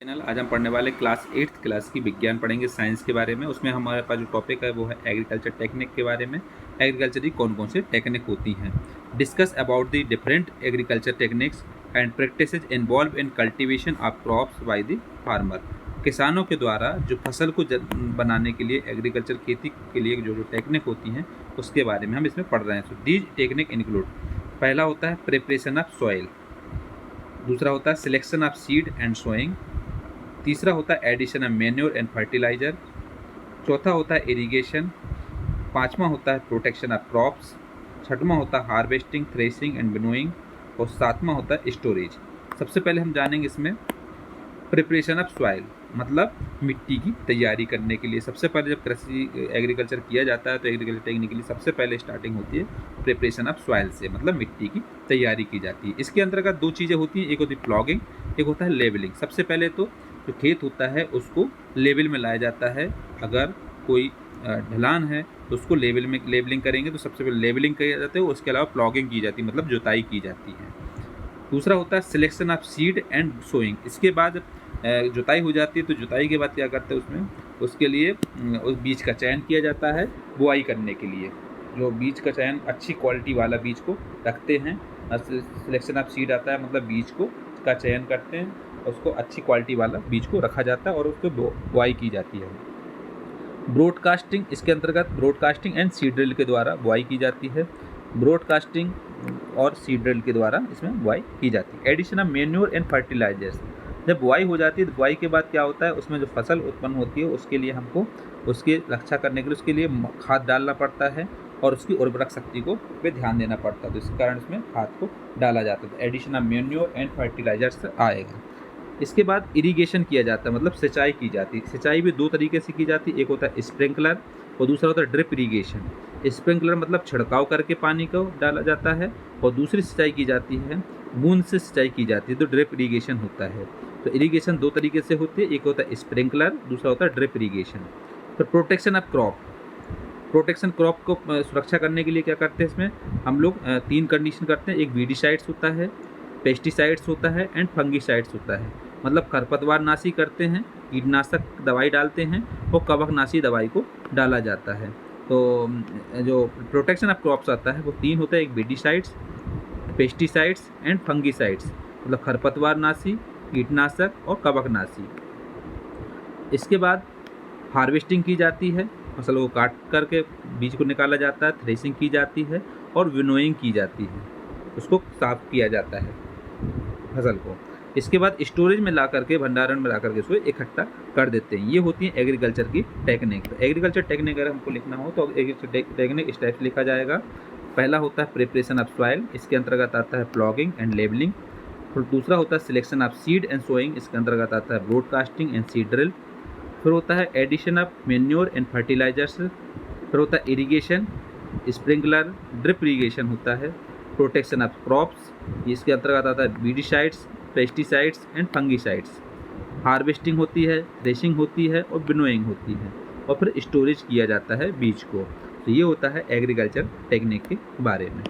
Channel आज हम पढ़ने वाले क्लास 8th क्लास की विज्ञान पढ़ेंगे साइंस के बारे में। उसमें हमारे पास जो टॉपिक है वो है एग्रीकल्चर टेक्निक के बारे में। एग्रीकल्चर की कौन कौन सी टेक्निक होती हैं, discuss about the different agriculture techniques and practices involve in cultivation of crops by the farmer. किसानों के द्वारा जो फसल को बनाने के लिए एग्रीकल्चर खेती के लिए जो जो टेक्निक होती हैं उसके बारे में हम इसमें पढ़ रहे हैं। सो दीज टेक्निक इंक्लूड, पहला होता है प्रिपरेशन ऑफ सॉइल, दूसरा होता है selection of seed and sowing, तीसरा होता है addition of manure and fertiliser, चौथा होता है इरिगेशन, पांचवा होता है प्रोटेक्शन ऑफ क्रॉप्स, छठवां होता है हार्वेस्टिंग, थ्रेसिंग एंड विनोइंग और सातवां होता है स्टोरेज। सबसे पहले हम जानेंगे इसमें प्रिपरेशन ऑफ सॉइल, मतलब मिट्टी की तैयारी करने के लिए। सबसे पहले जब कृषि एग्रीकल्चर किया जाता है तो एग्रीकल्चर टेक्निकली सबसे पहले स्टार्टिंग होती है प्रिपरेशन ऑफ सॉइल से, मतलब मिट्टी की तैयारी की जाती है। इसके अंतर्गत दो चीज़ें होती हैं, एक होती है प्लॉगिंग, एक होता है लेवलिंग। सबसे पहले तो जो खेत होता है उसको लेवल में लाया जाता है। अगर कोई ढलान है तो उसको लेवलिंग करेंगे तो सबसे पहले लेवलिंग किया जाता है, उसके अलावा प्लॉगिंग की जाती है, मतलब जुताई की जाती है। दूसरा होता है selection of seed and sowing. इसके बाद जुताई हो जाती है तो जुताई के बाद क्या करते हैं उसमें, उसके लिए उस बीज का चयन किया जाता है बुआई करने के लिए। जो बीज का चयन अच्छी क्वालिटी वाला बीज को रखते हैं, सिलेक्शन ऑफ सीड आता है, मतलब बीज को का चयन करते हैं, उसको अच्छी क्वालिटी वाला बीज को रखा जाता है और उसको बुआई की जाती है। ब्रॉडकास्टिंग, इसके अंतर्गत ब्रॉडकास्टिंग एंड सीड ड्रिल के द्वारा बुआई की जाती है। ब्रॉडकास्टिंग और सीड ड्रिल के द्वारा इसमें बुआई की जाती है। Addition of manure and fertilisers, जब बुआई हो जाती है तो बुआई के बाद क्या होता है, उसमें जो फसल उत्पन्न होती है उसके लिए हमको उसकी रक्षा करने के लिए उसके लिए खाद डालना पड़ता है और उसकी उर्वरक शक्ति को पे ध्यान देना पड़ता है, तो इस कारण इसमें खाद को डाला जाता है। Addition of manure and fertilisers आएगा। इसके बाद इरिगेशन किया जाता है, मतलब सिंचाई की जाती है। सिंचाई भी दो तरीके से की जाती है, एक होता है स्प्रिंकलर और दूसरा होता है ड्रिप इरिगेशन। स्प्रिंकलर मतलब छिड़काव करके पानी को डाला जाता है और दूसरी सिंचाई की जाती है बूंद से सिंचाई की जाती है, तो ड्रिप इरिगेशन होता है। तो इरिगेशन दो तरीके से होती है, एक होता है स्प्रिंकलर, दूसरा होता है ड्रिप इरिगेशन। फिर protection of crop, protection crop को सुरक्षा करने के लिए क्या करते हैं, इसमें हम लोग तीन कंडीशन करते हैं। एक वीडिसाइड्स होता है, पेस्टिसाइड्स होता है एंड फंगिसाइड्स होता है, मतलब खरपतवार नाशी करते हैं, कीटनाशक दवाई डालते हैं और कवकनाशी दवाई को डाला जाता है। तो जो प्रोटेक्शन ऑफ क्रॉप्स आता है वो तीन होता है, एक वीडिसाइड्स, पेस्टिसाइड्स एंड फंगिसाइड्स, मतलब खरपतवार नाशी, कीटनाशक और कवकनाशी। इसके बाद हार्वेस्टिंग की जाती है, फसल को काट करके बीज को निकाला जाता है, थ्रेसिंग की जाती है और विनोइंग की जाती है, उसको साफ किया जाता है फसल को। इसके बाद स्टोरेज में ला करके, भंडारण में ला करके उसको इकट्ठा कर देते हैं। ये होती है एग्रीकल्चर की टेक्निक। तो एग्रीकल्चर टेक्निक अगर हमको लिखना हो तो एग्रीकल्चर टेक्निक इस टाइप से लिखा जाएगा। पहला होता है प्रिपरेशन ऑफ सॉइल, इसके अंतर्गत आता है प्लॉगिंग एंड लेवलिंग। फिर दूसरा होता है selection of seed and sowing, इसके अंतर्गत आता है ब्रॉडकास्टिंग एंड सीड ड्रिल। फिर होता है addition of manure and fertilisers. फिर होता है इरिगेशन, स्प्रिंकलर, ड्रिप इरिगेशन होता है। प्रोटेक्शन ऑफ क्रॉप्स, इसके अंतर्गत आता है weedicides, pesticides and fungicides. Harvesting होती है, थ्रेशिंग होती है और विनोइंग होती है, और फिर स्टोरेज किया जाता है बीज को। तो ये होता है एग्रीकल्चर टेक्निक के बारे में।